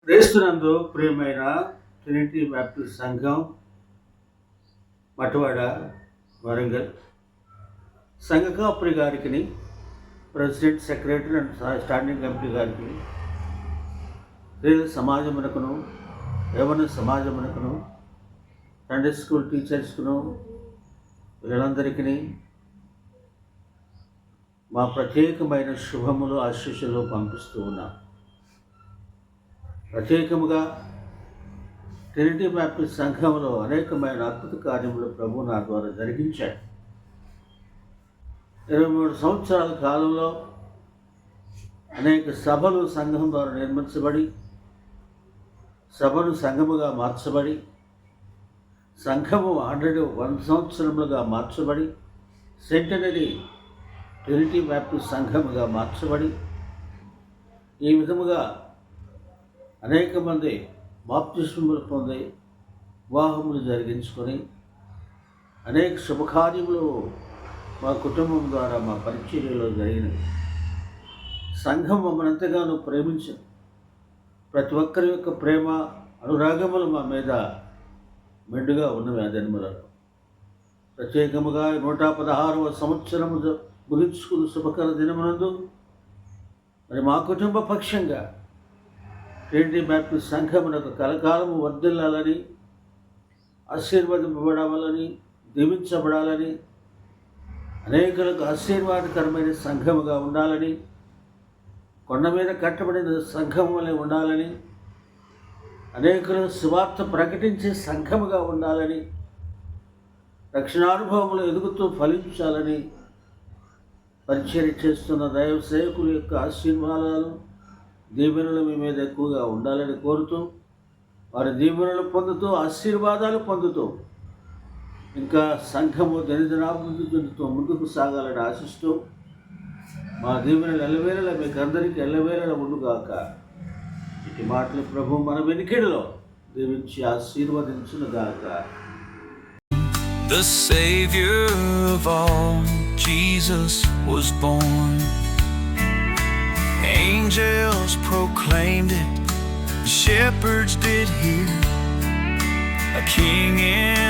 క్రీస్తునందు ప్రియమైన Trinity Baptist సంఘం మటవాడ వరంగల్ సంఘ కాపురి గారికి, president, secretary and standing committee గారికి, స్త్రీల సమాజమునకును, యవన సమాజమునకును, సండే స్కూల్ టీచర్స్కును, వీళ్ళందరికీ మా ప్రత్యేకమైన శుభములు, ఆశీస్సులు పంపిస్తూ ఉన్నాం. ప్రత్యేకముగా ట్రినిటీ బ్యాప్టిస్ట్ సంఘంలో అనేకమైన అద్భుత కార్యములు ప్రభు నా ద్వారా జరిగించాడు. 23 సంవత్సరాల కాలంలో అనేక సభలు సంఘం ద్వారా నిర్మించబడి, సభను సంఘముగా మార్చబడి, సంఘము 100 సంవత్సరములుగా మార్చబడి, సెంటనరీ ట్రినిటీ బ్యాప్టిస్ట్ సంఘముగా మార్చబడి, ఈ విధముగా అనేక మంది బాప్తిస్మములు పొంది వివాహములు జరిగించుకొని అనేక శుభకార్యములు మా కుటుంబం ద్వారా మా పరిచర్యలో జరిగినవి. సంఘం మమ్మల్ని ఎంతగానో ప్రేమించింది. ప్రతి ఒక్కరి యొక్క ప్రేమ, అనురాగములు మా మీద మెండుగా ఉన్నవి. ఆ జన్మలలో ప్రత్యేకముగా 116వ సంవత్సరము ముగించుకున్న శుభకర దినమునందు మరి మా కుటుంబ పక్షంగా ట్రినిటీ బ్యాప్టిస్ట్ సంఘమునకు కలకాలము వర్ధిల్లాలని, ఆశీర్వదింపబడాలని, దీవించబడాలని, అనేకులకు ఆశీర్వాదకరమైన సంఘముగా ఉండాలని, కొండ మీద కట్టబడిన సంఘం వలె ఉండాలని, అనేకులకు సువార్త ప్రకటించే సంఘముగా ఉండాలని, రక్షణానుభవములు ఎదుగుతూ ఫలించాలని పరిచర్య చేస్తున్న దైవ సేవకుల యొక్క ఆశీర్వాదాలు, దీవెనలు మీ మీద ఎక్కువగా ఉండాలని కోరుతూ, వారి దీవెనలు పొందుతూ, ఆశీర్వాదాలు పొందుతూ, ఇంకా సంఘము దినదినాభివృద్ధి చెందుతూ ముందుకు సాగాలని ఆశిస్తూ, మా దీవెనలు ఎల్లవేళలా మీకు అందరికీ ఎల్లవేళలా ఉండుగాక. ఇటు మాటలు ప్రభు మన వెనుకడిలో దీవించి ఆశీర్వదించునుగాక. The Savior of all, Jesus was born. Angels proclaimed it, shepherds did hear, a king in